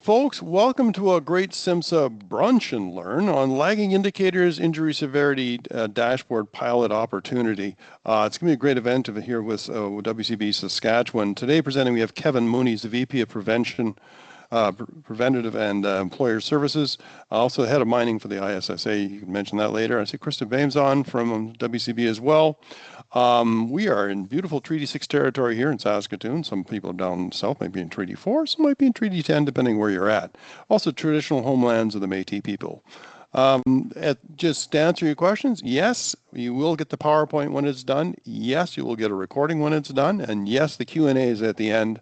Folks, welcome to a great SIMSA brunch and learn on lagging indicators, injury severity dashboard pilot opportunity. It's going to be a great event here with WCB Saskatchewan. Today presenting we have Kevin Mooney, the VP of Preventative and Employer Services, also head of mining for the ISSA. You can mention that later. I see Krista Bames on from WCB as well. We are in beautiful Treaty 6 territory here in Saskatoon. Some people down south might be in Treaty 4, some might be in Treaty 10, depending where you're at. Also, traditional homelands of the Métis people. Just to answer your questions, yes, you will get the PowerPoint when it's done. Yes, you will get a recording when it's done. And yes, the Q&A is at the end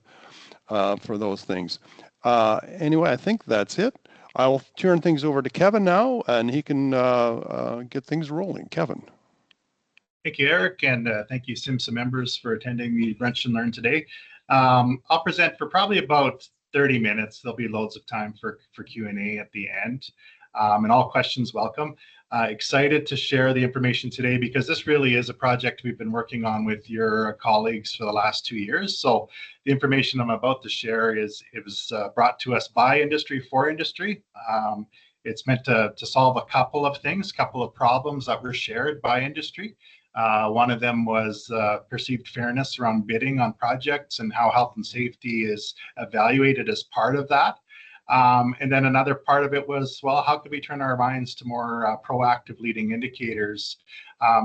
for those things. Anyway, I think that's it. I'll turn things over to Kevin now, and he can get things rolling. Kevin. Thank you, Eric, and thank you, SIMSA members, for attending the Brunch and Learn today. I'll present for probably about 30 minutes. There'll be loads of time for Q&A at the end, and all questions welcome. Excited to share the information today because this really is a project we've been working on with your colleagues for the last 2 years. So the information I'm about to share it was brought to us by industry for industry. It's meant to solve a couple of things, couple of problems that were shared by industry. One of them was perceived fairness around bidding on projects and how health and safety is evaluated as part of that. And then another part of it was, well, how could we turn our minds to more proactive leading indicators?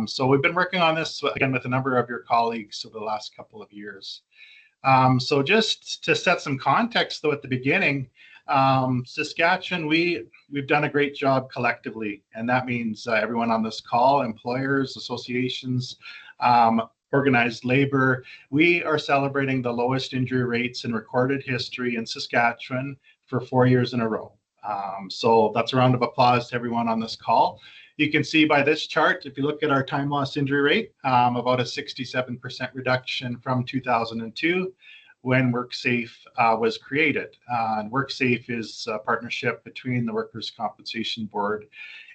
So we've been working on this, again, with a number of your colleagues over the last couple of years. So just to set some context, though, at the beginning, Saskatchewan, we've done a great job collectively, and that means everyone on this call, employers, associations, organized labor. We are celebrating the lowest injury rates in recorded history in Saskatchewan for 4 years in a row. So that's a round of applause to everyone on this call. You can see by this chart, if you look at our time loss injury rate, about a 67% reduction from 2002 when WorkSafe was created. And WorkSafe is a partnership between the Workers' Compensation Board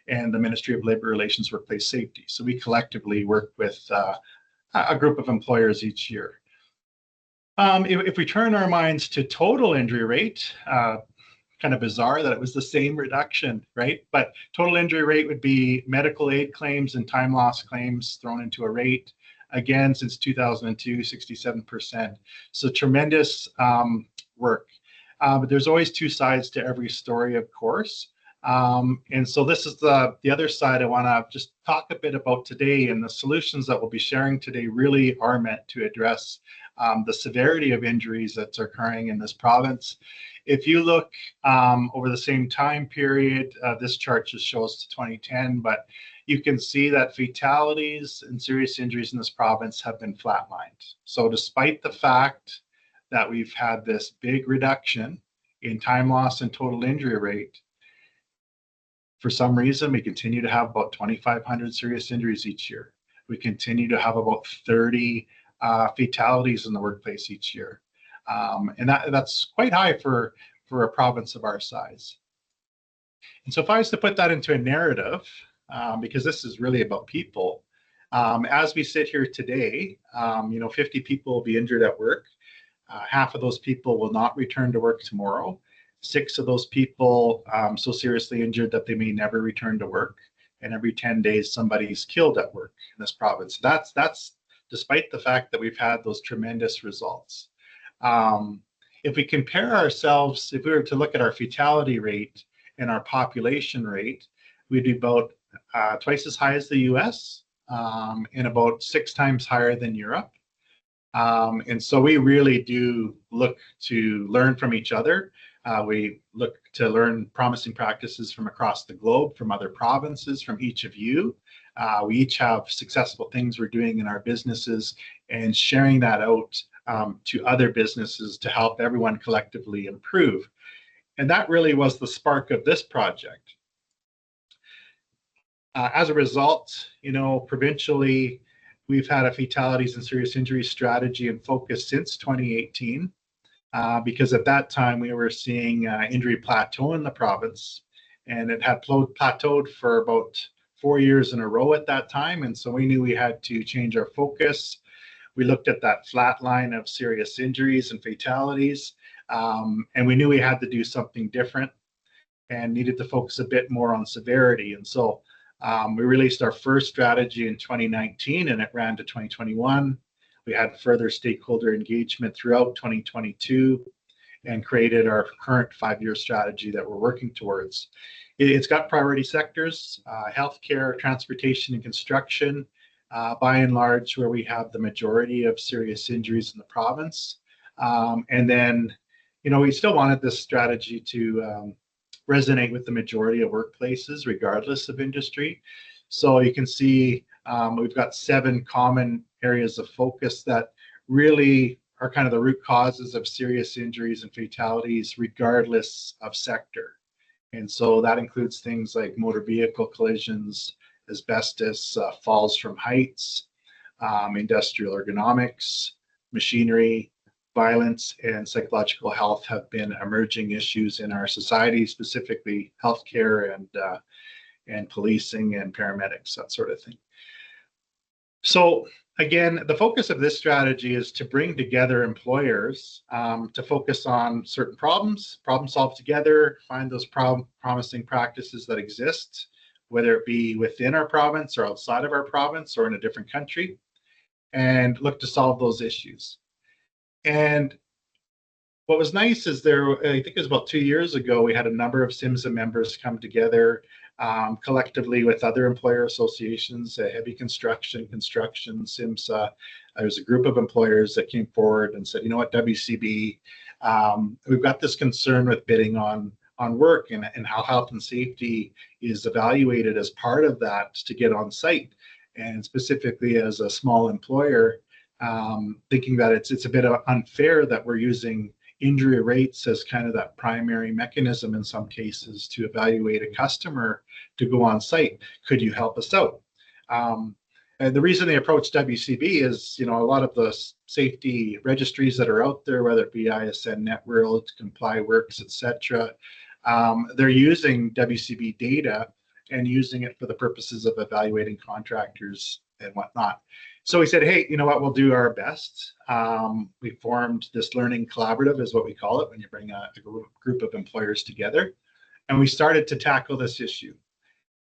and the Ministry of Labour Relations Workplace Safety. So we collectively work with a group of employers each year. If we turn our minds to total injury rate, kind of bizarre that it was the same reduction, right? But total injury rate would be medical aid claims and time loss claims thrown into a rate. Again, since 2002, 67%. So tremendous work. But there's always two sides to every story, of course. And so this is the other side I want to just talk a bit about today, and the solutions that we'll be sharing today really are meant to address the severity of injuries that's occurring in this province. If you look over the same time period, this chart just shows to 2010, but you can see that fatalities and serious injuries in this province have been flatlined. So despite the fact that we've had this big reduction in time loss and total injury rate, for some reason, we continue to have about 2,500 serious injuries each year. We continue to have about 30 fatalities in the workplace each year. And that's quite high for a province of our size. And so if I was to put that into a narrative, because this is really about people, as we sit here today, 50 people will be injured at work. Half of those people will not return to work tomorrow. 6 of those people so seriously injured that they may never return to work. And every 10 days, somebody's killed at work in this province. That's despite the fact that we've had those tremendous results. If we compare ourselves, if we were to look at our fatality rate and our population rate, we'd be about twice as high as the US and about 6 times higher than Europe. And so we really do look to learn from each other. We look to learn promising practices from across the globe, from other provinces, from each of you. We each have successful things we're doing in our businesses and sharing that out to other businesses to help everyone collectively improve. And that really was the spark of this project. As a result, provincially, we've had a fatalities and serious injuries strategy and focus since 2018, because at that time we were seeing injury plateau in the province, and it had plateaued for about 4 years in a row at that time. And so we knew we had to change our focus. We looked at that flat line of serious injuries and fatalities. And we knew we had to do something different and needed to focus a bit more on severity. And so we released our first strategy in 2019 and it ran to 2021. We had further stakeholder engagement throughout 2022 and created our current 5-year strategy that we're working towards. It's got priority sectors, healthcare, transportation, and construction, by and large, where we have the majority of serious injuries in the province. And then, we still wanted this strategy to resonate with the majority of workplaces, regardless of industry. So you can see we've got 7 common areas of focus that really are kind of the root causes of serious injuries and fatalities, regardless of sector. And so that includes things like motor vehicle collisions, asbestos, falls from heights, industrial ergonomics, machinery, violence, and psychological health have been emerging issues in our society, specifically healthcare and policing and paramedics, that sort of thing. So again, the focus of this strategy is to bring together employers to focus on certain problems, problem solve together, find those promising practices that exist, whether it be within our province or outside of our province or in a different country, and look to solve those issues. And what was nice is I think it was about 2 years ago, we had a number of SIMSA members come together collectively with other employer associations, heavy construction, SIMSA. There was a group of employers that came forward and said, you know what, WCB, we've got this concern with bidding on work and how health and safety is evaluated as part of that to get on site. And specifically as a small employer, thinking that it's a bit unfair that we're using injury rates as kind of that primary mechanism in some cases to evaluate a customer to go on site. Could you help us out? And the reason they approached WCB is, a lot of the safety registries that are out there, whether it be ISN Networld, ComplyWorks, etc., they're using WCB data and using it for the purposes of evaluating contractors and whatnot. So we said, hey, you know what, we'll do our best. We formed this learning collaborative, is what we call it, when you bring a group of employers together. And we started to tackle this issue.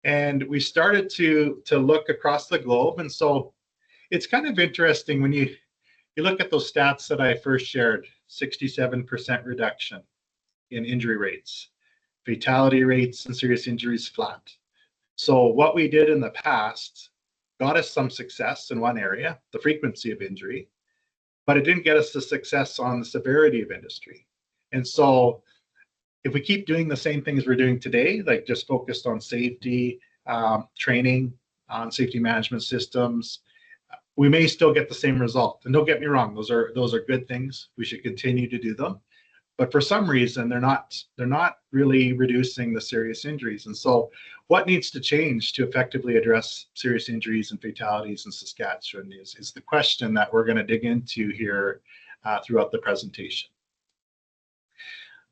And we started to look across the globe. And so it's kind of interesting when you look at those stats that I first shared, 67% reduction in injury rates, fatality rates and serious injuries flat. So what we did in the past got us some success in one area, the frequency of injury, but it didn't get us the success on the severity of industry. And so if we keep doing the same things we're doing today, like just focused on safety, training, on safety management systems, we may still get the same result. And don't get me wrong, those are good things. We should continue to do them. But for some reason, they're not really reducing the serious injuries. And so what needs to change to effectively address serious injuries and fatalities in Saskatchewan is the question that we're going to dig into here throughout the presentation.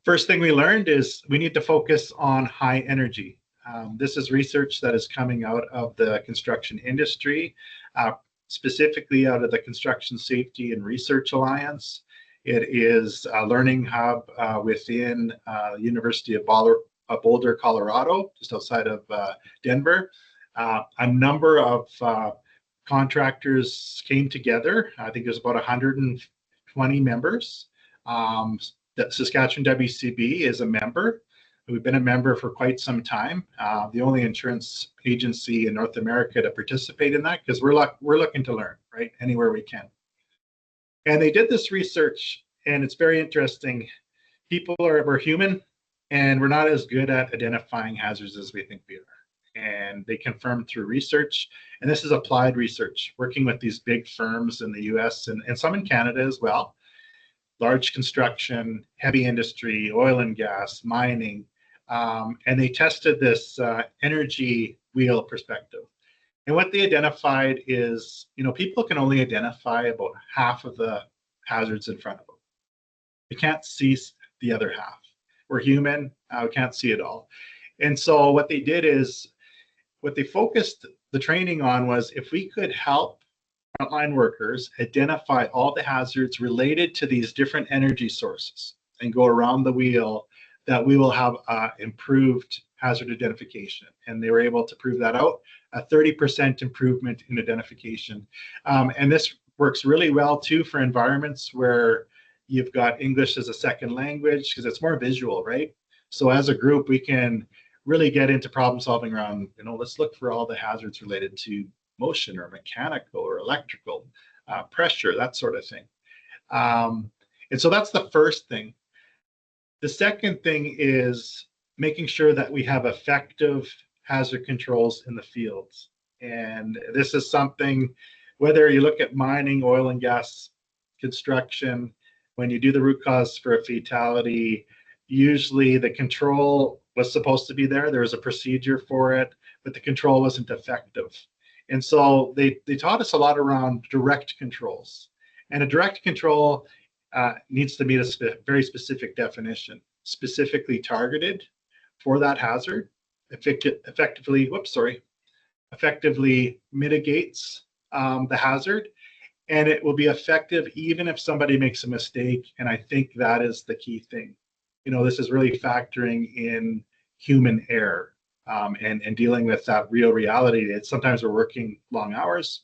First thing we learned is we need to focus on high energy. This is research that is coming out of the construction industry, specifically out of the Construction Safety and Research Alliance. It is a learning hub within the University of Boulder, Colorado, just outside of Denver. A number of contractors came together. I think there's about 120 members. The Saskatchewan WCB is a member. We've been a member for quite some time. The only insurance agency in North America to participate in that, because we're looking to learn, right, anywhere we can. And they did this research, and it's very interesting. We're human, and we're not as good at identifying hazards as we think we are. And they confirmed through research, and this is applied research, working with these big firms in the US and some in Canada as well, large construction, heavy industry, oil and gas, mining, and they tested this energy wheel perspective. And what they identified is, people can only identify about half of the hazards in front of them. They can't see the other half. We're human, we can't see it all. And so what they did is, what they focused the training on was if we could help frontline workers identify all the hazards related to these different energy sources. and go around the wheel, that we will have improved hazard identification. And they were able to prove that out, a 30% improvement in identification. And this works really well too for environments where you've got English as a second language, because it's more visual, right? So as a group, we can really get into problem solving around, let's look for all the hazards related to motion or mechanical or electrical, pressure, that sort of thing. And so that's the first thing. The second thing is making sure that we have effective hazard controls in the fields. And this is something, whether you look at mining, oil and gas, construction, when you do the root cause for a fatality, usually the control was supposed to be there. There was a procedure for it, but the control wasn't effective. And so they taught us a lot around direct controls. And a direct control needs to meet a very specific definition, specifically targeted for that hazard, effectively mitigates the hazard, and it will be effective even if somebody makes a mistake. And I think that is the key thing. This is really factoring in human error, and dealing with that real reality. It's sometimes we're working long hours.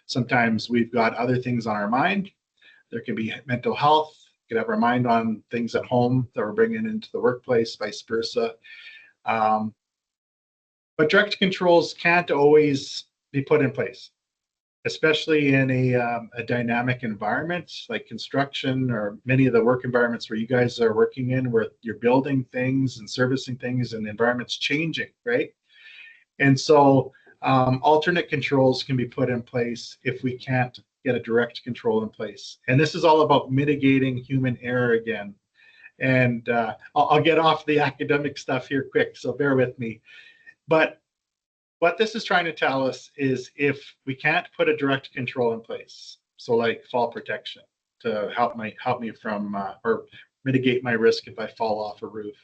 Sometimes we've got other things on our mind. There can be mental health. We could have our mind on things at home that we're bringing into the workplace, vice versa. But direct controls can't always be put in place, especially in a dynamic environment like construction, or many of the work environments where you guys are working in, where you're building things and servicing things and the environment's changing, right? And so alternate controls can be put in place if we can't get a direct control in place. And this is all about mitigating human error again. And I'll get off the academic stuff here quick, so bear with me. But what this is trying to tell us is, if we can't put a direct control in place, so like fall protection to help me from or mitigate my risk if I fall off a roof.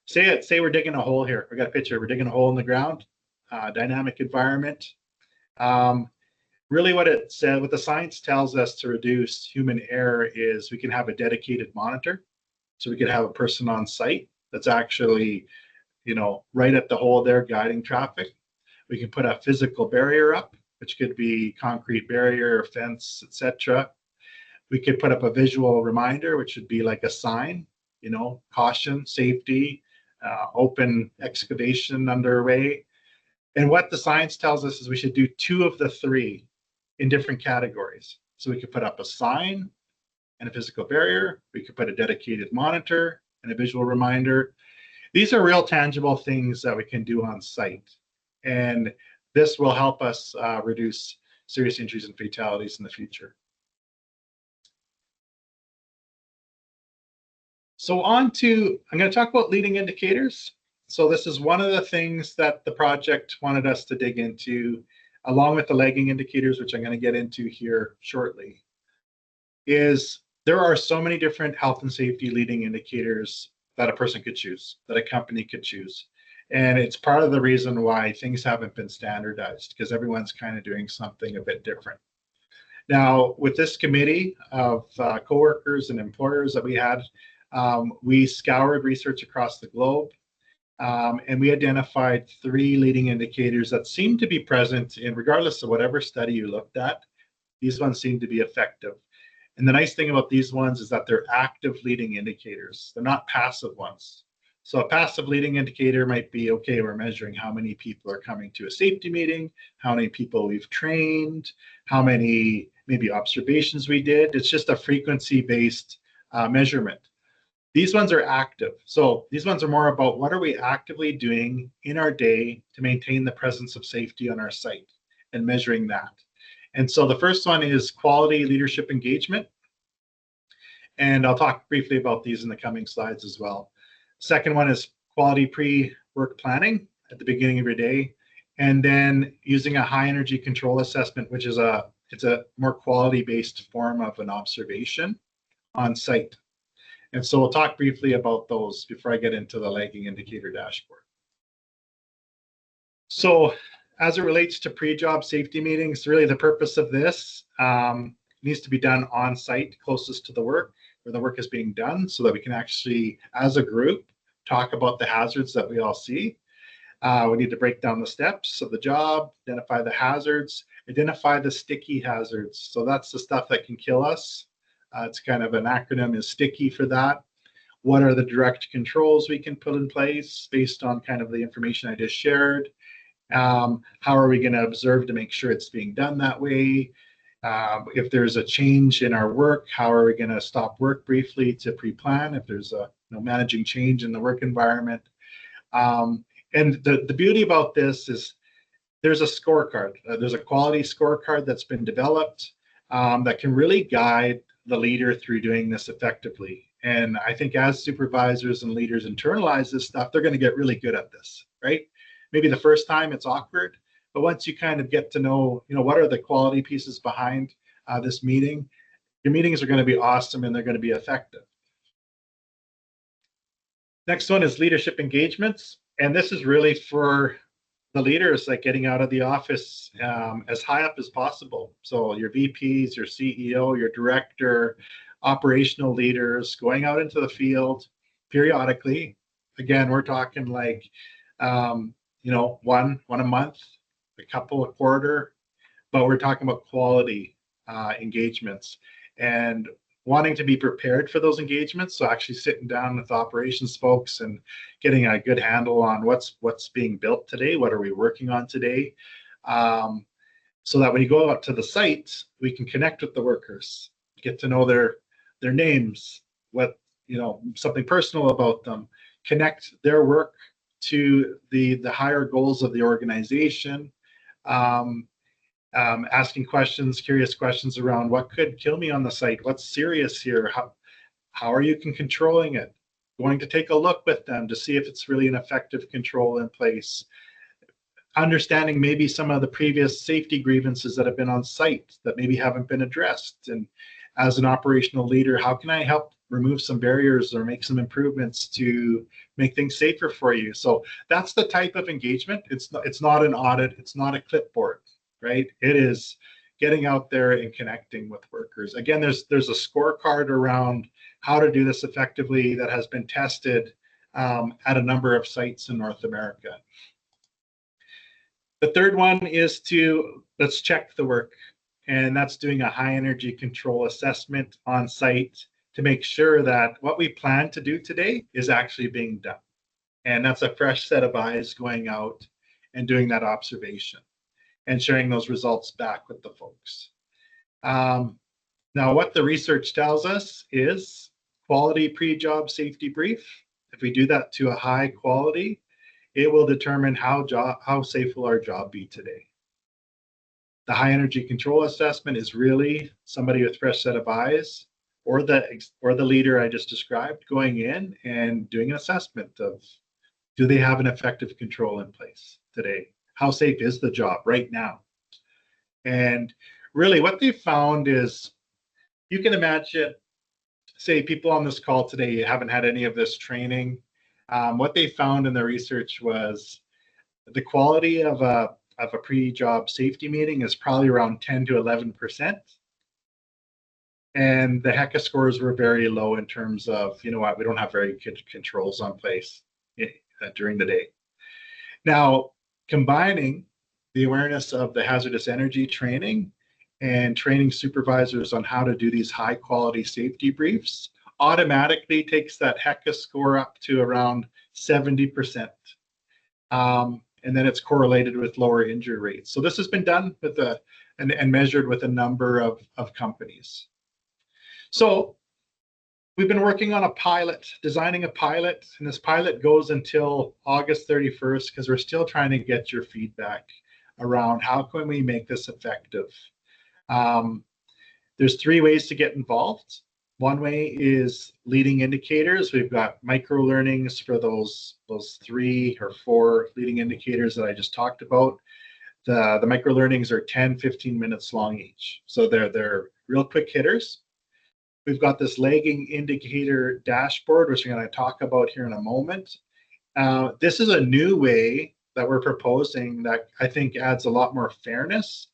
Say we're digging a hole here. We got a picture. We're digging a hole in the ground, dynamic environment. Really what the science tells us to reduce human error is we can have a dedicated monitor. So we could have a person on site that's actually, right at the hole there guiding traffic. We can put a physical barrier up, which could be concrete barrier, fence, etc. We could put up a visual reminder, which would be like a sign, caution, safety, open excavation underway. And what the science tells us is we should do 2 of the 3 in different categories. So we could put up a sign and a physical barrier. We could put a dedicated monitor and a visual reminder. These are real tangible things that we can do on site. And this will help us reduce serious injuries and fatalities in the future. So I'm going to talk about leading indicators. So this is one of the things that the project wanted us to dig into, along with the lagging indicators, which I'm going to get into here shortly, is there are so many different health and safety leading indicators that a person could choose, that a company could choose. And it's part of the reason why things haven't been standardized, because everyone's kind of doing something a bit different. Now, with this committee of coworkers and employers that we had, we scoured research across the globe, and we identified 3 leading indicators that seem to be present in, regardless of whatever study you looked at, these ones seem to be effective. And the nice thing about these ones is that they're active leading indicators. They're not passive ones. So a passive leading indicator might be, okay, we're measuring how many people are coming to a safety meeting, how many people we've trained, how many maybe observations we did. It's just a frequency-based measurement. These ones are active. So these ones are more about what are we actively doing in our day to maintain the presence of safety on our site, and measuring that. And so the first one is quality leadership engagement. And I'll talk briefly about these in the coming slides as well. Second one is quality pre-work planning at the beginning of your day. And then using a high energy control assessment, which is it's a more quality-based form of an observation on site. And so we'll talk briefly about those before I get into the lagging indicator dashboard. So as it relates to pre-job safety meetings, really the purpose of this needs to be done on site, closest to the work. where the work is being done so that we can actually, as a group, talk about the hazards that we all see. We need to break down the steps of the job, identify the hazards, identify the sticky hazards. So that's the stuff that can kill us. It's kind of an acronym is sticky for that. What are the direct controls we can put in place based on kind of the information I just shared? How are we going to observe to make sure it's being done that way? If there's a change in our work, how are we going to stop work briefly to pre-plan if there's a managing change in the work environment? And the beauty about this is there's a scorecard. There's a quality scorecard that's been developed that can really guide the leader through doing this effectively. And I think as supervisors and leaders internalize this stuff, they're going to get really good at this, right? Maybe the first time it's awkward, but once you kind of get to know, what are the quality pieces behind this meeting, your meetings are going to be awesome and they're going to be effective. Next one is leadership engagements. And this is really for the leaders, like getting out of the office as high up as possible. So your VPs, your CEO, your director, operational leaders, going out into the field periodically. Again, we're talking like, one a month, a couple a quarter, but we're talking about quality engagements and wanting to be prepared for those engagements. So actually sitting down with operations folks and getting a good handle on what's being built today, what are we working on today, so that when you go out to the site, we can connect with the workers, get to know their names, something personal about them, connect their work to the higher goals of the organization. Asking questions, curious questions around what could kill me on the site, what's serious here, how are you controlling it, going to take a look with them to see if it's really an effective control in place, understanding maybe some of the previous safety grievances that have been on site that maybe haven't been addressed, and as an operational leader, how can I help remove some barriers or make some improvements to make things safer for you? So that's the type of engagement. It's not an audit, it's not a clipboard, right? It is getting out there and connecting with workers. Again, there's a scorecard around how to do this effectively that has been tested at a number of sites in North America. The third one is let's check the work, and that's doing a high energy control assessment on site to make sure that what we plan to do today is actually being done. And that's a fresh set of eyes going out and doing that observation and sharing those results back with the folks. Now, what the research tells us is quality pre-job safety brief. If we do that to a high quality, it will determine how safe will our job be today. The high energy control assessment is really somebody with fresh set of eyes, or the leader I just described, going in and doing an assessment of, do they have an effective control in place today? How safe is the job right now? And really what they found is, you can imagine, say people on this call today haven't had any of this training. What they found in the research was the quality of a pre-job safety meeting is probably around 10 to 11%. And the HECA scores were very low in terms of, we don't have very good controls on place during the day. Now, combining the awareness of the hazardous energy training and training supervisors on how to do these high quality safety briefs automatically takes that HECA score up to around 70%. And then it's correlated with lower injury rates. So this has been done with and measured with a number of companies. So we've been working on a pilot, designing a pilot, and this pilot goes until August 31st because we're still trying to get your feedback around how can we make this effective. There's 3 ways to get involved. One way is leading indicators. We've got micro learnings for those 3 or 4 leading indicators that I just talked about. The micro learnings are 10, 15 minutes long each. So they're real quick hitters. We've got this lagging indicator dashboard, which we're going to talk about here in a moment. This is a new way that we're proposing that I think adds a lot more fairness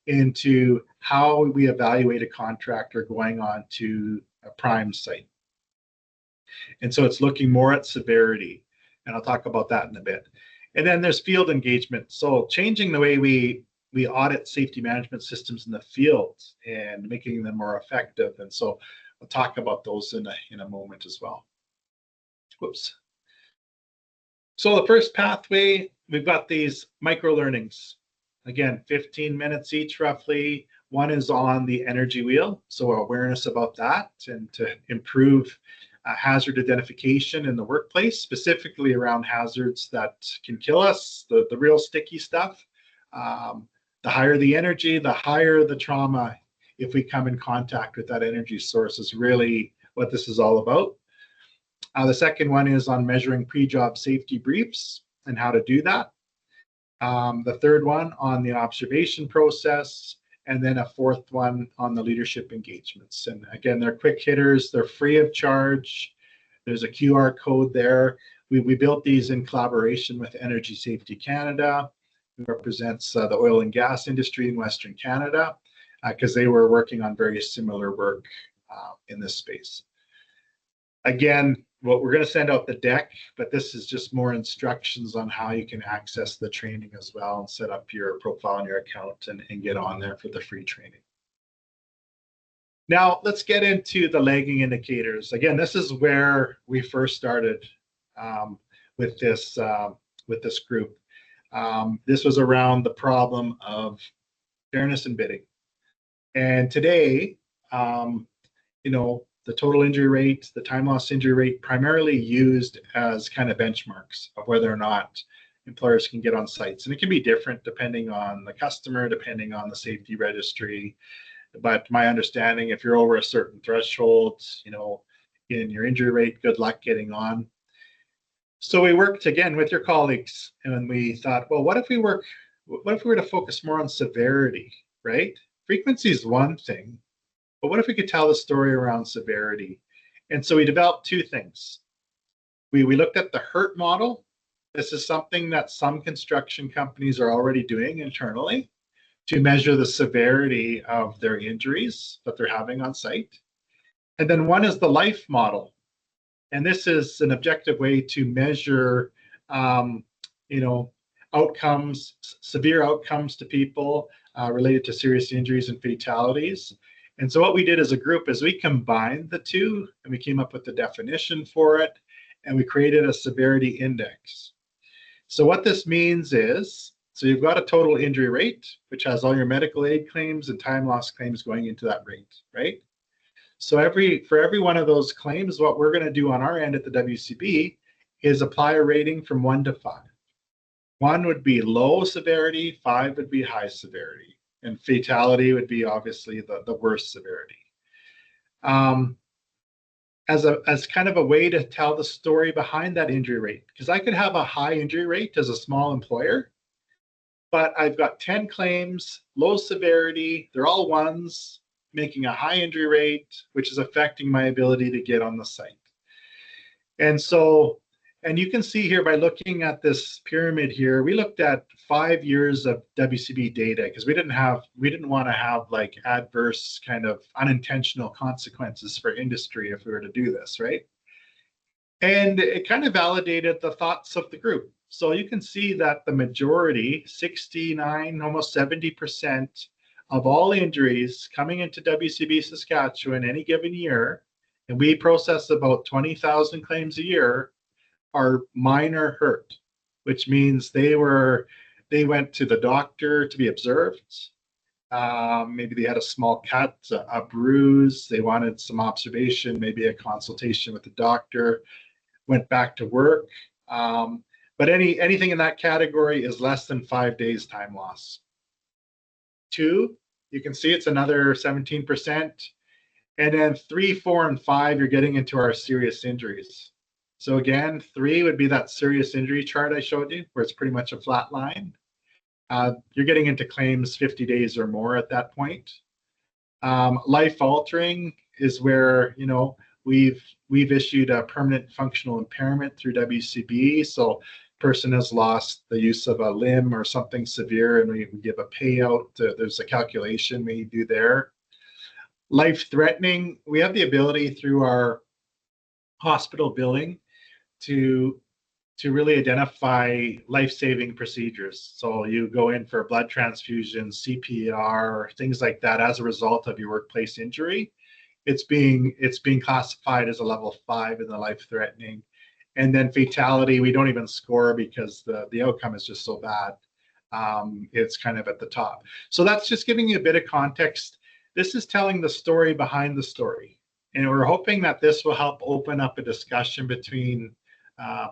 into how we evaluate a contractor going on to a prime site. And so it's looking more at severity. And I'll talk about that in a bit. And then there's field engagement. So changing the way we audit safety management systems in the field and making them more effective. And so we'll talk about those in a moment as well. Whoops. So the first pathway, we've got these micro learnings. Again, 15 minutes each roughly. One is on the energy wheel, so awareness about that and to improve hazard identification in the workplace, specifically around hazards that can kill us, the real sticky stuff. The higher the energy, the higher the trauma if we come in contact with that energy source is really what this is all about. The second one is on measuring pre-job safety briefs and how to do that. The third one on the observation process, and then a fourth one on the leadership engagements. And again, they're quick hitters, they're free of charge. There's a QR code there. We built these in collaboration with Energy Safety Canada, who represents the oil and gas industry in Western Canada, because they were working on very similar work in this space. Again, well, we're going to send out the deck, but this is just more instructions on how you can access the training as well and set up your profile and your account and get on there for the free training. Now, let's get into the lagging indicators. Again, this is where we first started with this group. This was around the problem of fairness in bidding. And today, you know, the total injury rate, the time loss injury rate, primarily used as kind of benchmarks of whether or not employers can get on sites. And it can be different depending on the customer, depending on the safety registry. But my understanding, if you're over a certain threshold, you know, in your injury rate, good luck getting on. So we worked again with your colleagues and we thought, well, what if we were to focus more on severity, right? Frequency is one thing, but what if we could tell the story around severity? And so we developed two things. We looked at the hurt model. This is something that some construction companies are already doing internally to measure the severity of their injuries that they're having on site. And then one is the life model. And this is an objective way to measure, you know, outcomes, severe outcomes to people related to serious injuries and fatalities. And so what we did as a group is we combined the two and we came up with the definition for it and we created a severity index. So what this means is, so you've got a total injury rate, which has all your medical aid claims and time loss claims going into that rate, right? So for every one of those claims, what we're going to do on our end at the WCB is apply a rating from 1 to 5. 1 would be low severity, 5 would be high severity. And fatality would be obviously the worst severity. As kind of a way to tell the story behind that injury rate, because I could have a high injury rate as a small employer, but I've got 10 claims, low severity, they're all 1s, making a high injury rate, which is affecting my ability to get on the site. And so, and you can see here by looking at this pyramid here, we looked at 5 years of WCB data because we didn't want to have like adverse kind of unintentional consequences for industry if we were to do this, right? And it kind of validated the thoughts of the group. So you can see that the majority, 69, almost 70% of all injuries coming into WCB Saskatchewan any given year, and we process about 20,000 claims a year, are minor hurt, which means they went to the doctor to be observed. Maybe they had a small cut, a bruise, they wanted some observation, maybe a consultation with the doctor, went back to work. But anything in that category is less than 5 days time loss. 2, you can see it's another 17%. And then 3, 4, and 5, you're getting into our serious injuries. So again, 3 would be that serious injury chart I showed you, where it's pretty much a flat line. You're getting into claims 50 days or more at that point. Life altering is where, you know, we've issued a permanent functional impairment through WCB. So person has lost the use of a limb or something severe and we give a payout. There's a calculation we do there. Life-threatening, we have the ability through our hospital billing to really identify life-saving procedures. So you go in for a blood transfusion, CPR, things like that as a result of your workplace injury. It's being classified as a level 5 in the life-threatening. And then fatality, we don't even score because the outcome is just so bad. It's kind of at the top. So that's just giving you a bit of context. This is telling the story behind the story. And we're hoping that this will help open up a discussion between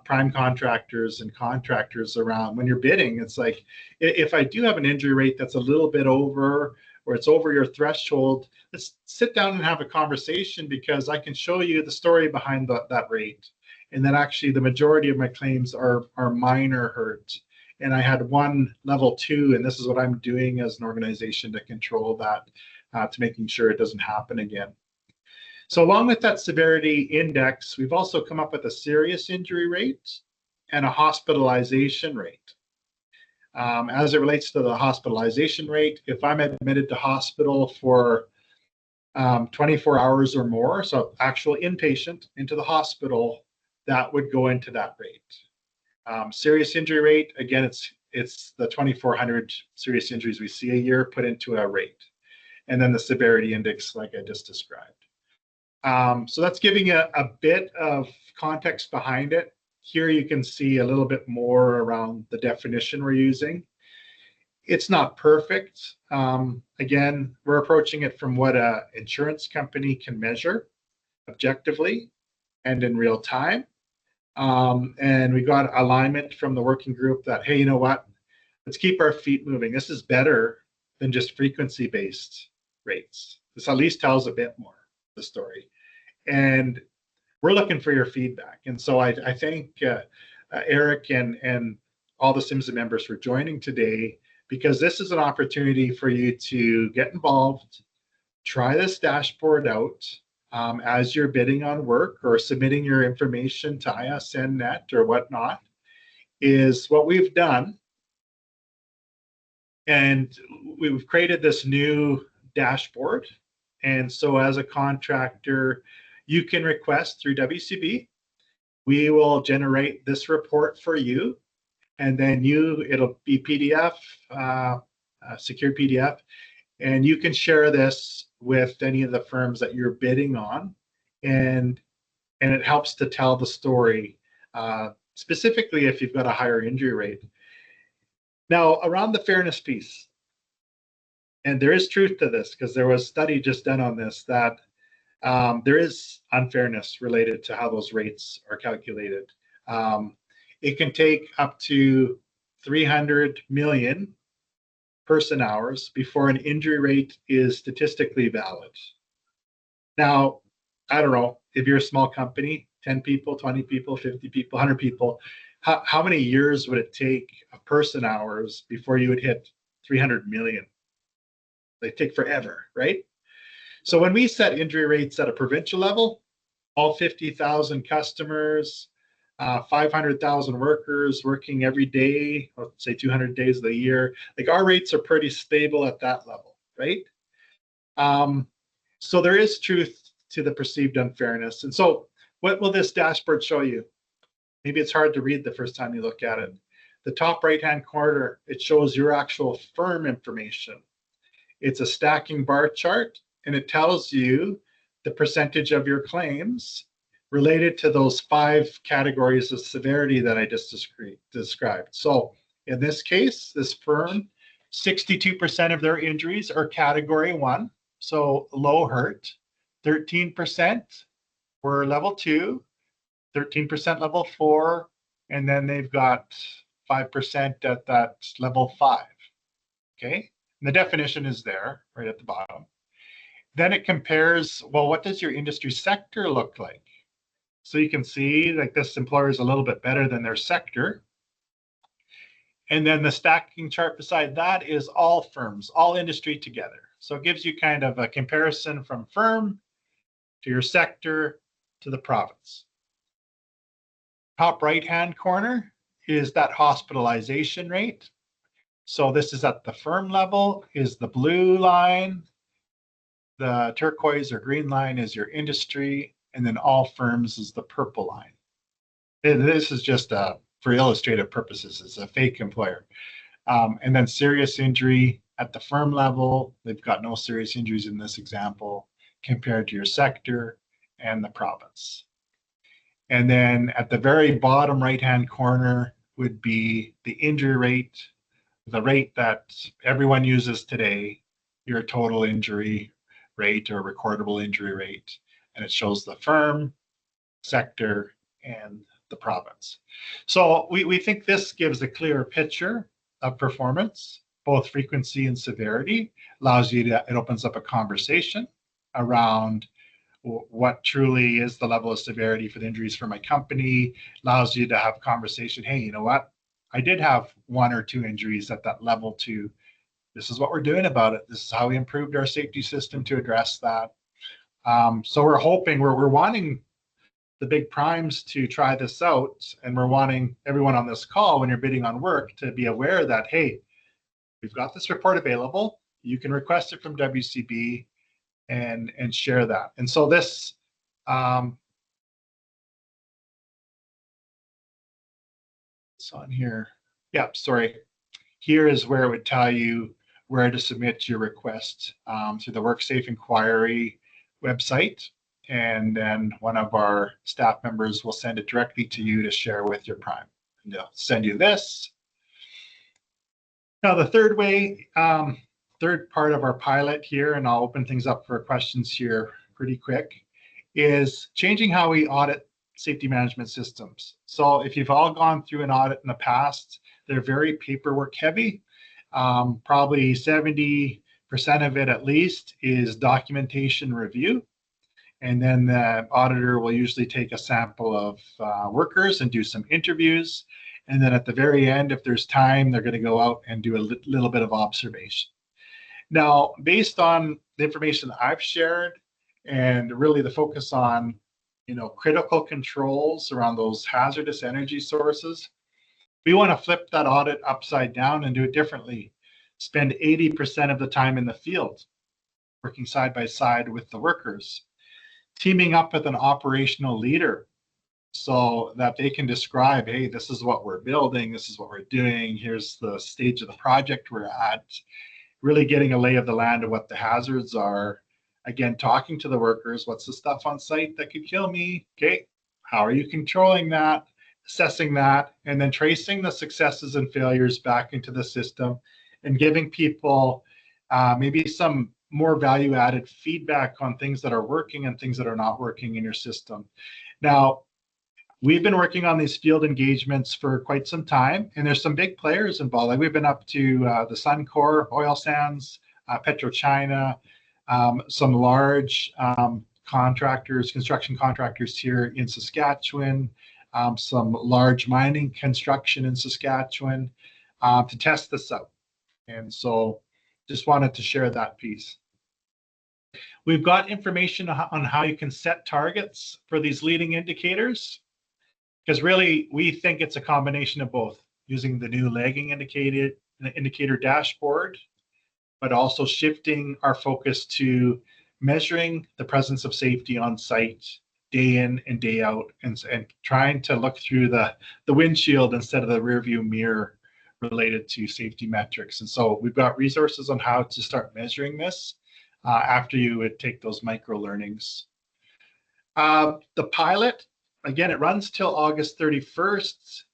prime contractors and contractors around when you're bidding. It's like, if I do have an injury rate that's a little bit over, or it's over your threshold, let's sit down and have a conversation, because I can show you the story behind that rate. And then actually the majority of my claims are minor hurt. And I had one level 2, and this is what I'm doing as an organization to control that, to making sure it doesn't happen again. So along with that severity index, we've also come up with a serious injury rate and a hospitalization rate. As it relates to the hospitalization rate, if I'm admitted to hospital for 24 hours or more, so actual inpatient into the hospital, that would go into that rate. Serious injury rate, again, it's the 2,400 serious injuries we see a year put into a rate. And then the severity index, like I just described. So that's giving a bit of context behind it. Here you can see a little bit more around the definition we're using. It's not perfect. Again, we're approaching it from what an insurance company can measure objectively and in real time. And we got alignment from the working group that, hey, you know what? Let's keep our feet moving. This is better than just frequency-based rates. This at least tells a bit more of the story. And we're looking for your feedback. And so I thank Eric and all the SIMSA members for joining today, because this is an opportunity for you to get involved, try this dashboard out as you're bidding on work or submitting your information to ISNnet or whatnot, is what we've done. And we've created this new dashboard. And so as a contractor, you can request through WCB. We will generate this report for you, and then it'll be PDF, secure PDF, and you can share this with any of the firms that you're bidding on, and it helps to tell the story, specifically if you've got a higher injury rate. Now, around the fairness piece, and there is truth to this, because there was a study just done on this, that there is unfairness related to how those rates are calculated. It can take up to 300 million person hours before an injury rate is statistically valid. Now, I don't know, if you're a small company, 10 people, 20 people, 50 people, 100 people, how many years would it take of person hours before you would hit 300 million? They take forever, right? So when we set injury rates at a provincial level, all 50,000 customers, 500,000 workers working every day, let's say 200 days of the year, like our rates are pretty stable at that level, right? So there is truth to the perceived unfairness. And so what will this dashboard show you? Maybe it's hard to read the first time you look at it. The top right-hand corner, it shows your actual firm information. It's a stacking bar chart, and it tells you the percentage of your claims related to those 5 categories of severity that I just described. So in this case, this firm, 62% of their injuries are category 1, so low hurt. 13% were level 2, 13% level 4, and then they've got 5% at that level 5. Okay, and the definition is there right at the bottom. Then it compares, well, what does your industry sector look like? So you can see like this employer is a little bit better than their sector. And then the stacking chart beside that is all firms, all industry together. So it gives you kind of a comparison from firm to your sector to the province. Top right-hand corner is that hospitalization rate. So this is at the firm level, is the blue line. The turquoise or green line is your industry, and then all firms is the purple line. And this is just for illustrative purposes, it's a fake employer. And then serious injury at the firm level, they've got no serious injuries in this example compared to your sector and the province. And then at the very bottom right-hand corner would be the injury rate, the rate that everyone uses today, your total injury rate or recordable injury rate. And it shows the firm, sector, and the province. So we think this gives a clearer picture of performance, both frequency and severity, allows you to, it opens up a conversation around what truly is the level of severity for the injuries for my company, allows you to have conversation. Hey, you know what? I did have 1 or 2 injuries at that level 2. This is what we're doing about it. This is how we improved our safety system to address that. So we're hoping, we're wanting the big primes to try this out, and we're wanting everyone on this call, when you're bidding on work, to be aware that, hey, we've got this report available. You can request it from WCB and share that. And so this it's on here. Yeah, sorry. Here is where it would tell you where to submit your request through the WorkSafe inquiry website. And then one of our staff members will send it directly to you to share with your prime. And they'll send you this. Now, the third way, third part of our pilot here, and I'll open things up for questions here pretty quick, is changing how we audit safety management systems. So if you've all gone through an audit in the past, they're very paperwork heavy. Probably 70% of it at least is documentation review. And then the auditor will usually take a sample of workers and do some interviews. And then at the very end, if there's time, they're going to go out and do a little bit of observation. Now, based on the information that I've shared, and really the focus on, critical controls around those hazardous energy sources, we want to flip that audit upside down and do it differently. Spend 80% of the time in the field, working side by side with the workers, teaming up with an operational leader so that they can describe, hey, this is what we're building, this is what we're doing, here's the stage of the project we're at, really getting a lay of the land of what the hazards are. Again, talking to the workers, what's the stuff on site that could kill me? Okay, how are you controlling that? Assessing that, and then tracing the successes and failures back into the system and giving people maybe some more value-added feedback on things that are working and things that are not working in your system. Now, we've been working on these field engagements for quite some time, and there's some big players involved. Like we've been up to the Suncor oil sands, PetroChina, some large contractors, construction contractors here in Saskatchewan, some large mining construction in Saskatchewan to test this out. And so just wanted to share that piece. We've got information on how you can set targets for these leading indicators, because really we think it's a combination of both, using the new lagging indicator dashboard, but also shifting our focus to measuring the presence of safety on site day in and day out, and trying to look through the windshield instead of the rearview mirror related to safety metrics. And so we've got resources on how to start measuring this after you would take those micro learnings. The pilot, again, it runs till August 31st.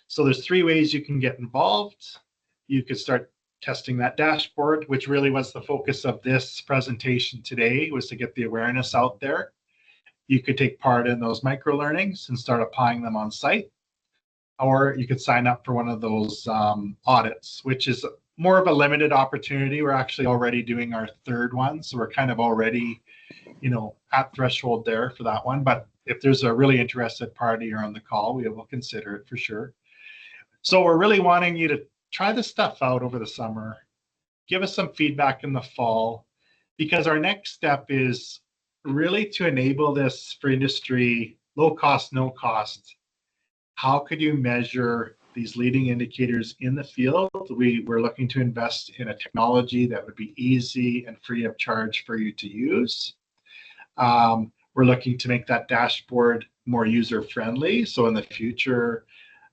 So there's 3 ways you can get involved. You could start testing that dashboard, which really was the focus of this presentation today, was to get the awareness out there. You could take part in those micro learnings and start applying them on site. Or you could sign up for one of those audits, which is more of a limited opportunity. We're actually already doing our 3rd one, so we're kind of already, at threshold there for that one. But if there's a really interested party on the call, we will consider it for sure. So we're really wanting you to try this stuff out over the summer. Give us some feedback in the fall, because our next step is really to enable this for industry, low cost, no cost. How could you measure these leading indicators in the field. We're looking to invest in a technology that would be easy and free of charge for you to use. We're looking to make that dashboard more user-friendly. So in the future,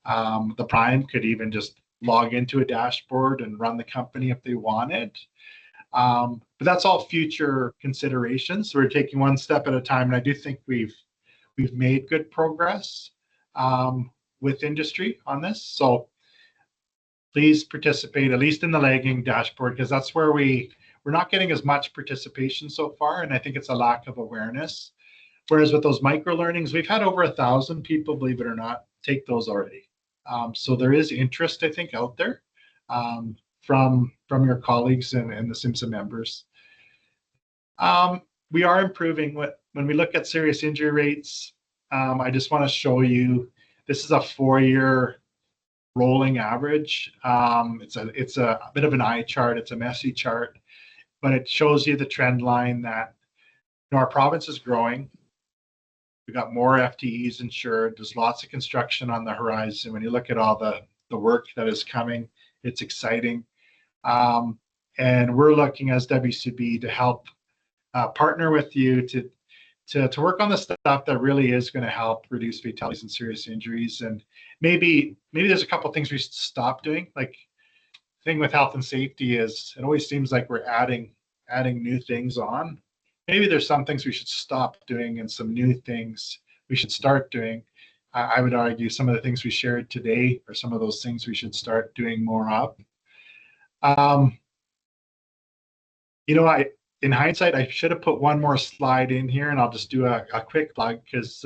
the Prime could even just log into a dashboard and run the company if they wanted. But that's all future considerations. So we're taking one step at a time, and I do think we've made good progress with industry on this. So please participate, at least in the lagging dashboard, because that's where we're not getting as much participation so far, and I think it's a lack of awareness. Whereas with those micro learnings, we've had over 1,000 people, believe it or not, take those already. So there is interest, I think, out there from your colleagues and the SIMSA members. We are improving. When we look at serious injury rates, I just want to show you, this is a 4-year rolling average. It's a bit of an eye chart. It's a messy chart, but it shows you the trend line that our province is growing. We've got more FTEs insured. There's lots of construction on the horizon. When you look at all the work that is coming, it's exciting. And we're looking as WCB to help partner with you to work on the stuff that really is going to help reduce fatalities and serious injuries. And maybe there's a couple of things we should stop doing. Like, the thing with health and safety is it always seems like we're adding new things on. Maybe there's some things we should stop doing and some new things we should start doing. I would argue some of the things we shared today are some of those things we should start doing more of. In hindsight, I should have put one more slide in here, and I'll just do a quick plug because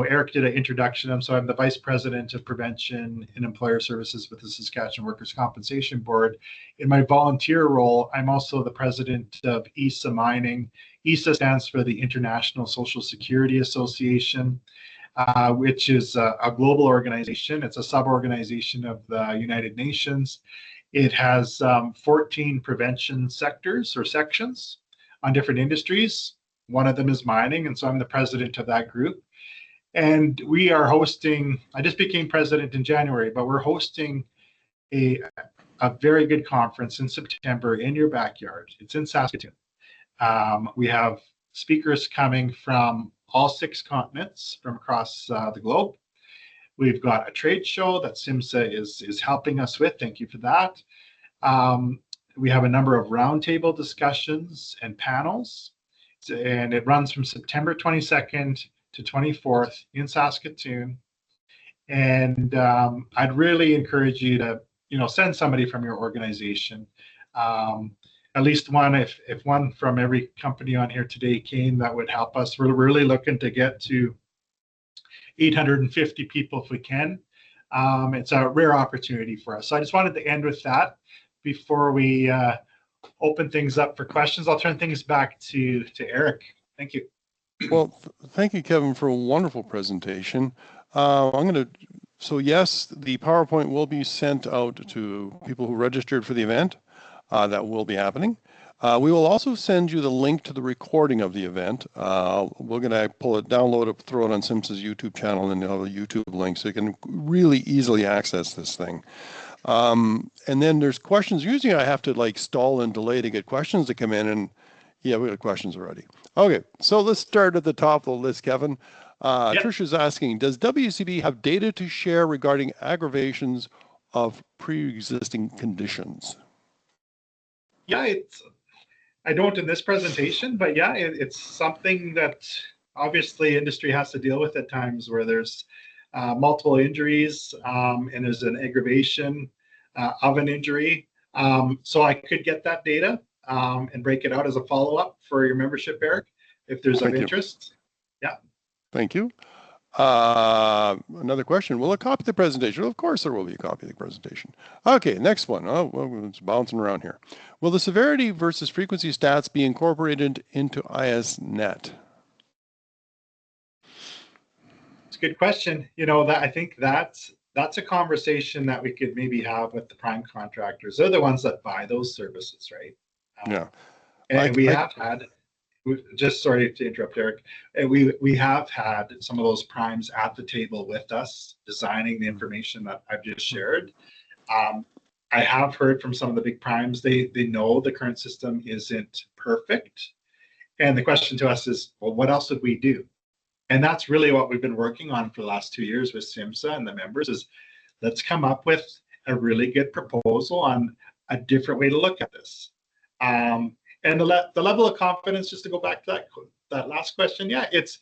Eric did an introduction. So I'm the Vice President of Prevention and Employer Services with the Saskatchewan Workers' Compensation Board. In my volunteer role, I'm also the President of ISA Mining. ISA stands for the International Social Security Association, which is a global organization. It's a sub-organization of the United Nations. It has 14 prevention sectors or sections on different industries. One of them is mining, and so I'm the president of that group. And we are hosting, I just became president in January, but we're hosting a very good conference in September in your backyard. It's in Saskatoon. We have speakers coming from all 6 continents from across the globe. We've got a trade show that SIMSA is helping us with. Thank you for that. We have a number of roundtable discussions and panels, and it runs from September 22nd to 24th in Saskatoon. And I'd really encourage you to, send somebody from your organization. At least one, if one from every company on here today came, that would help us. We're really looking to get to 850 people if we can. It's a rare opportunity for us. So I just wanted to end with that before we open things up for questions. I'll turn things back to Eric. Thank you. Well, thank you, Kevin, for a wonderful presentation. So yes, the PowerPoint will be sent out to people who registered for the event. That will be happening. We will also send you the link to the recording of the event. We're going to pull it, download it, throw it on SIMSA's YouTube channel, and you'll have a YouTube link so you can really easily access this thing. And then there's questions. Usually I have to stall and delay to get questions to come in, and yeah, we got questions already. Okay, so let's start at the top of the list, Kevin. Yep. Trisha's asking, does WCB have data to share regarding aggravations of pre-existing conditions? Yeah, I don't in this presentation, but yeah, it's something that obviously industry has to deal with at times where there's multiple injuries and there's an aggravation of an injury. So I could get that data and break it out as a follow-up for your membership, Eric, if there's of interest. Yeah. Thank you. Another question. Will a copy of the presentation? Well, of course there will be a copy of the presentation. Okay, next one. Oh, well, it's bouncing around here. Will the severity versus frequency stats be incorporated into ISNet? It's a good question. I think that's a conversation that we could maybe have with the prime contractors. They're the ones that buy those services, right? Yeah. And we have had just sorry to interrupt, Eric. We have had some of those primes at the table with us, designing the information that I've just shared. I have heard from some of the big primes, they know the current system isn't perfect. And the question to us is, well, what else would we do? And that's really what we've been working on for the last 2 years with SIMSA and the members is let's come up with a really good proposal on a different way to look at this. And the level of confidence, just to go back to that last question, yeah, it's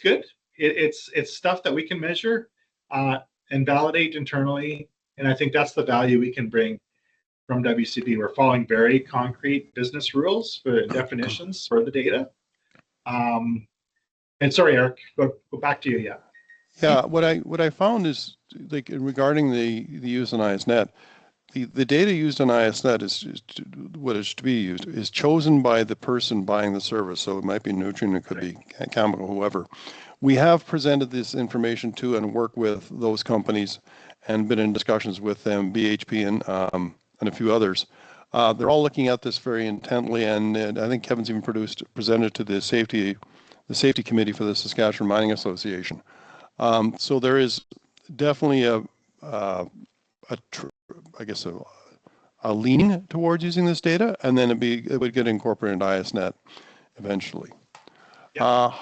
good. It's stuff that we can measure and validate internally. And I think that's the value we can bring from WCB. We're following very concrete business rules for definitions for the data. And sorry, Eric, go back to you. Yeah. Yeah. What I found is like regarding the use on ISNet, the data used on ISNet is what is to be used is chosen by the person buying the service. So it might be nutrient, it could be chemical, whoever. We have presented this information to and work with those companies and been in discussions with them, BHP and a few others. They're all looking at this very intently, and I think Kevin's even presented to the safety committee for the Saskatchewan Mining Association. So there is definitely a leaning towards using this data, and then it would get incorporated into ISNet eventually. Yeah.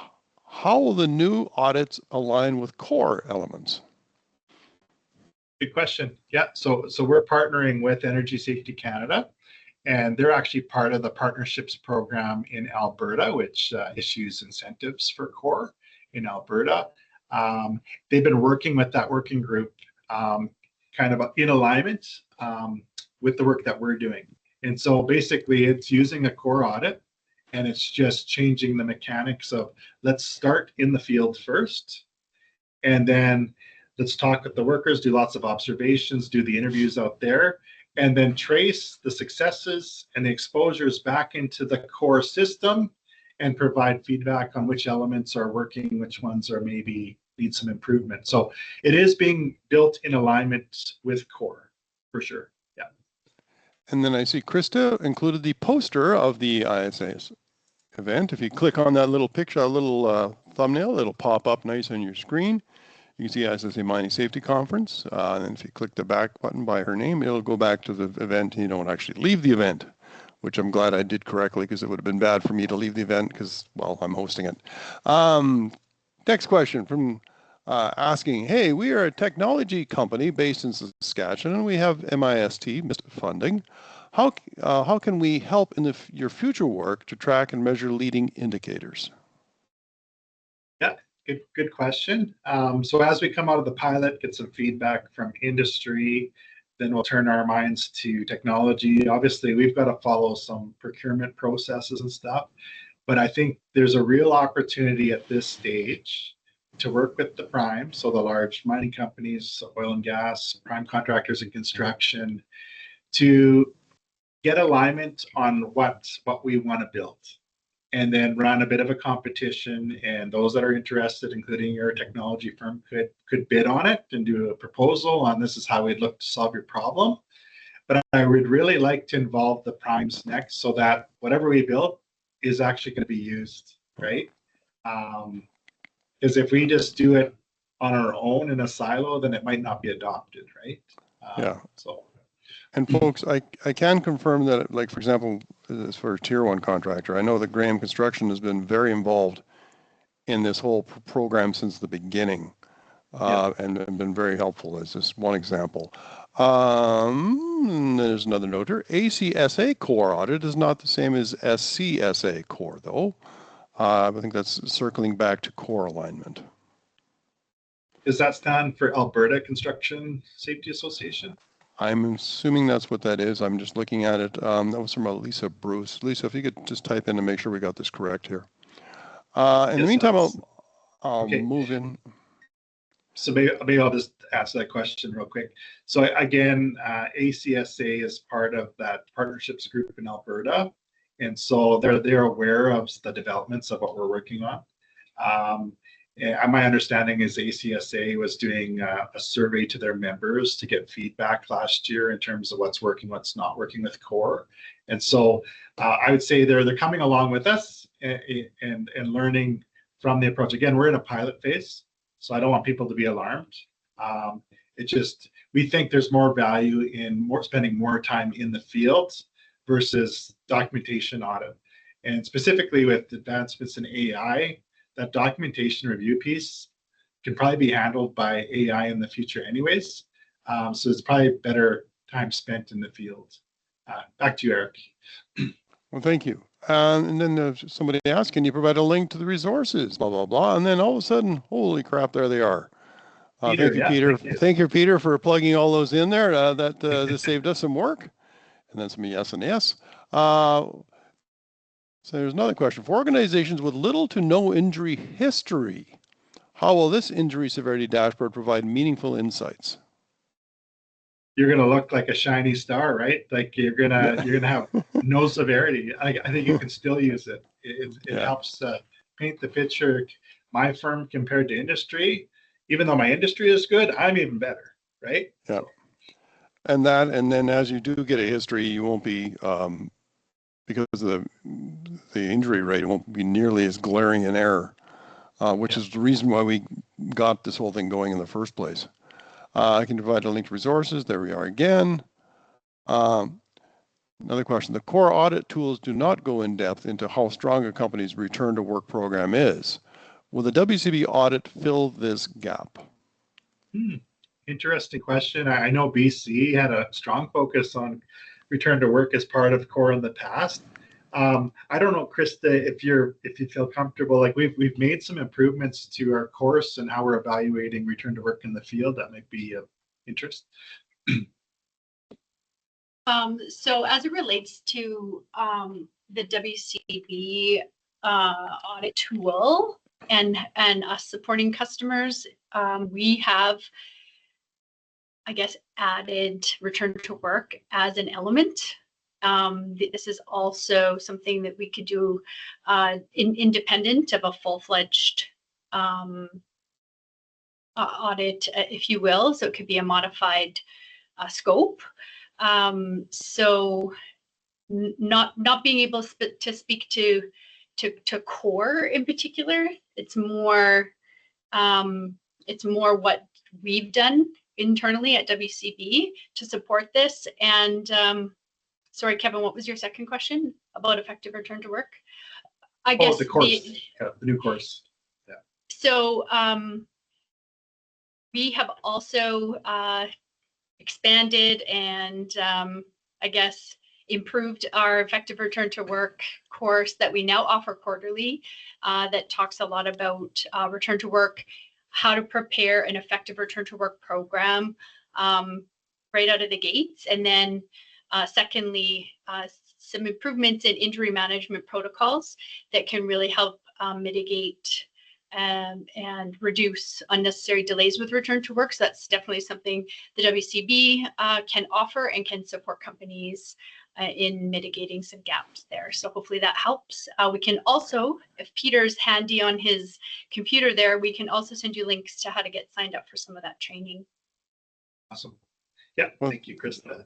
How will the new audits align with core elements? Good question. Yeah, so we're partnering with Energy Safety Canada, and they're actually part of the partnerships program in Alberta, which issues incentives for core in Alberta. They've been working with that working group kind of in alignment with the work that we're doing. And so basically it's using a core audit, and it's just changing the mechanics of let's start in the field first, and then let's talk with the workers, do lots of observations, do the interviews out there, and then trace the successes and the exposures back into the core system and provide feedback on which elements are working, which ones are maybe need some improvement. So it is being built in alignment with core, for sure. Yeah. And then I see Krista included the poster of the ISA's event. If you click on that little picture, a little thumbnail, it'll pop up nice on your screen. You can see ISSA Mining Safety Conference. And then if you click the back button by her name, it'll go back to the event, and you don't actually leave the event, which I'm glad I did correctly, because it would have been bad for me to leave the event because, well, I'm hosting it. Next question from asking, hey, we are a technology company based in Saskatchewan, and we have MIST funding. How can we help in your future work to track and measure leading indicators? Yeah, good question. So as we come out of the pilot, get some feedback from industry, then we'll turn our minds to technology. Obviously, we've got to follow some procurement processes and stuff, but I think there's a real opportunity at this stage to work with the prime, so the large mining companies, oil and gas, prime contractors and construction, to get alignment on what we want to build, and then run a bit of a competition, and those that are interested, including your technology firm, could bid on it and do a proposal on this is how we'd look to solve your problem. But I would really like to involve the primes next, so that whatever we build is actually going to be used, right? Because if we just do it on our own in a silo, then it might not be adopted, right? Yeah. So. And folks, I can confirm that, like, for example, as for a tier one contractor, I know that Graham Construction has been very involved in this whole program since the beginning, and been very helpful as just one example. There's another noter. ACSA core audit is not the same as SCSA core, though. I think that's circling back to core alignment. Does that stand for Alberta Construction Safety Association? I'm assuming that's what that is. I'm just looking at it. That was from Lisa Bruce. Lisa, if you could just type in and make sure we got this correct here. In the meantime, I'll move in. So maybe I'll just answer that question real quick. So again, ACSA is part of that partnerships group in Alberta, and so they're aware of the developments of what we're working on. My understanding is ACSA was doing a survey to their members to get feedback last year in terms of what's working, what's not working with core. And so I would say they're coming along with us and learning from the approach. Again, we're in a pilot phase, so I don't want people to be alarmed. It just, we think there's more value in spending more time in the field versus documentation audit. And specifically with advancements in AI, that documentation review piece can probably be handled by AI in the future anyways. So it's probably better time spent in the field. Back to you, Eric. Well, thank you. And then somebody asked, can you provide a link to the resources, blah, blah, blah. And then all of a sudden, holy crap, there they are. Peter, thank you, Peter. Thank you, Peter, for plugging all those in there. This saved us some work. And then some yes and yes. So there's another question. For organizations with little to no injury history, how will this injury severity dashboard provide meaningful insights? You're going to look like a shiny star, right? Like you're gonna have no severity. I think you can still use it. It helps paint the picture. My firm compared to industry, even though my industry is good, I'm even better, right? Yeah. And then as you do get a history, you won't be because the injury rate won't be nearly as glaring an error, which is the reason why we got this whole thing going in the first place. I can provide a link to resources. There we are again. Another question. The core audit tools do not go in depth into how strong a company's return to work program is. Will the WCB audit fill this gap? Interesting question. I know BC had a strong focus on return to work as part of core in the past. I don't know, Krista, if you feel comfortable, like we've made some improvements to our course and how we're evaluating return to work in the field. That might be of interest. So as it relates to the WCB audit tool and us supporting customers, we have, I guess, added return to work as an element. This is also something that we could do independent of a full-fledged audit, if you will. So it could be a modified scope. So not being able to speak to core in particular. It's more what we've done internally at WCB to support this. And sorry, Kevin, what was your second question about effective return to work? I guess the course, the new course. Yeah. So we have also expanded and I guess improved our effective return to work course that we now offer quarterly that talks a lot about return to work, how to prepare an effective return to work program right out of the gates. And then secondly, some improvements in injury management protocols that can really help mitigate and reduce unnecessary delays with return to work. So that's definitely something the WCB can offer and can support companies in mitigating some gaps there. So hopefully that helps. We can also, if Peter's handy on his computer there, we can also send you links to how to get signed up for some of that training. Awesome. Yeah, thank you, Krista.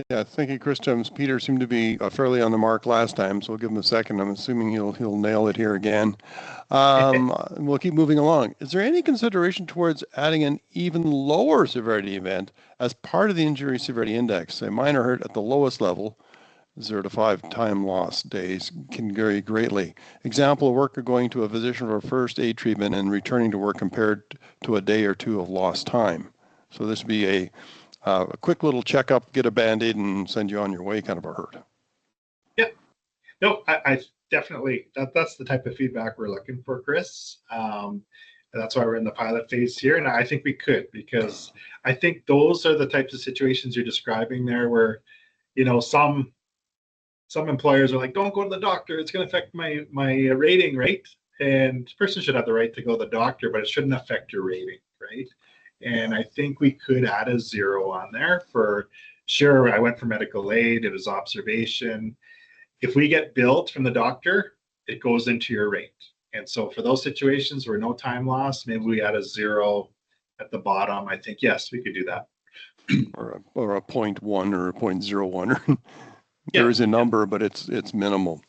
Yeah, thank you, Krista. Peter seemed to be fairly on the mark last time, so we'll give him a second. I'm assuming he'll nail it here again. We'll keep moving along. Is there any consideration towards adding an even lower severity event as part of the injury severity index? A minor hurt at the lowest level, 0 to 5 time loss days, can vary greatly. Example, a worker going to a physician for first aid treatment and returning to work compared to a day or two of lost time. So this would be a quick little checkup, get a Band-Aid and send you on your way kind of a hurt. Yeah, no, I definitely, that's the type of feedback we're looking for, Chris. That's why we're in the pilot phase here. And I think we could, because I think those are the types of situations you're describing there where, you know, some employers are like, don't go to the doctor, it's going to affect my rating, right? And the person should have the right to go to the doctor, but it shouldn't affect your rating, right? And I think we could add a 0 on there for sure. I went for medical aid, it was observation. If we get billed from the doctor, it goes into your rate. And so for those situations where no time lost, maybe we add a 0 at the bottom. I think, yes, we could do that. Or a 0.1 or a 0.01. There Yeah, is a number, but it's minimal.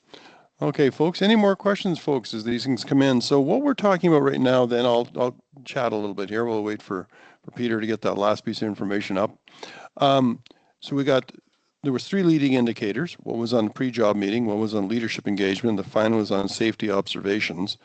Okay, folks, any more questions, folks, as these things come in? So what we're talking about right now, then I'll chat a little bit here. We'll wait for Peter to get that last piece of information up. So there was 3 leading indicators. One was on the pre-job meeting, one was on leadership engagement, the final was on safety observations,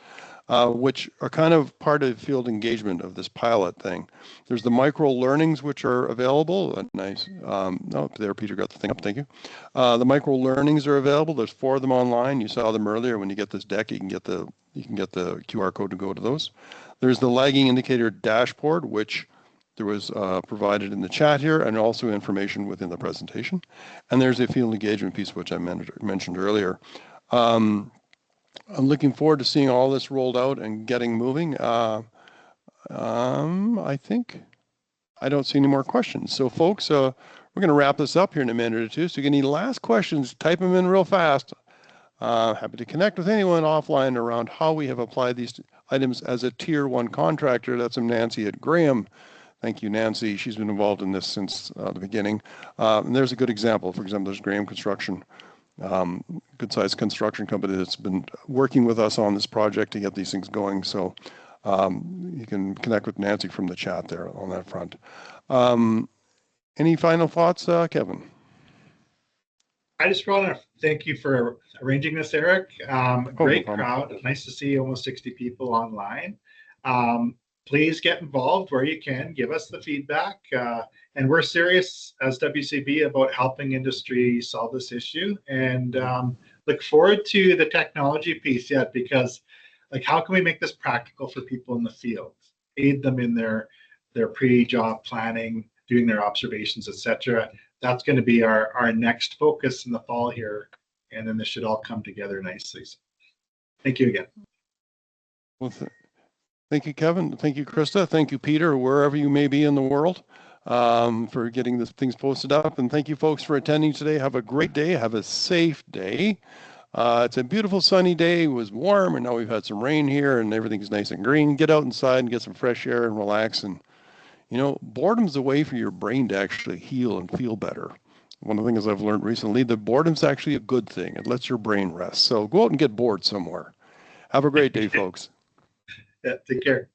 which are kind of part of field engagement of this pilot thing. There's the micro learnings which are available. Nice. Oh, there, Peter got the thing up. Thank you. The micro learnings are available. There's 4 of them online. You saw them earlier. When you get this deck, you can get the QR code to go to those. There's the lagging indicator dashboard, which there was provided in the chat here, and also information within the presentation. And there's a field engagement piece, which I mentioned earlier. I'm looking forward to seeing all this rolled out and getting moving. I think I don't see any more questions. So folks, we're going to wrap this up here in a minute or two. So if you get any last questions, type them in real fast. Happy to connect with anyone offline around how we have applied these items as a Tier 1 contractor. That's Nancy at Graham. Thank you, Nancy. She's been involved in this since the beginning. And there's a good example. For example, there's Graham Construction, good-sized construction company that's been working with us on this project to get these things going. So you can connect with Nancy from the chat there on that front. Any final thoughts, Kevin? I just want to thank you for arranging this, Eric. Great crowd. Nice to see almost 60 people online. Please get involved where you can. Give us the feedback. And we're serious as WCB about helping industry solve this issue. And look forward to the technology piece yet, because like, how can we make this practical for people in the field? Aid them in their pre-job planning, doing their observations, etc. That's going to be our next focus in the fall here. And then this should all come together nicely. So, thank you again. Well, thank you, Kevin. Thank you, Krista. Thank you, Peter, wherever you may be in the world, for getting these things posted up. And thank you, folks, for attending today. Have a great day. Have a safe day. It's a beautiful sunny day. It was warm, and now we've had some rain here, and everything's nice and green. Get out inside and get some fresh air and relax. And, you know, boredom's a way for your brain to actually heal and feel better. One of the things I've learned recently, that boredom's actually a good thing. It lets your brain rest. So go out and get bored somewhere. Have a great day, folks. Yeah, take care.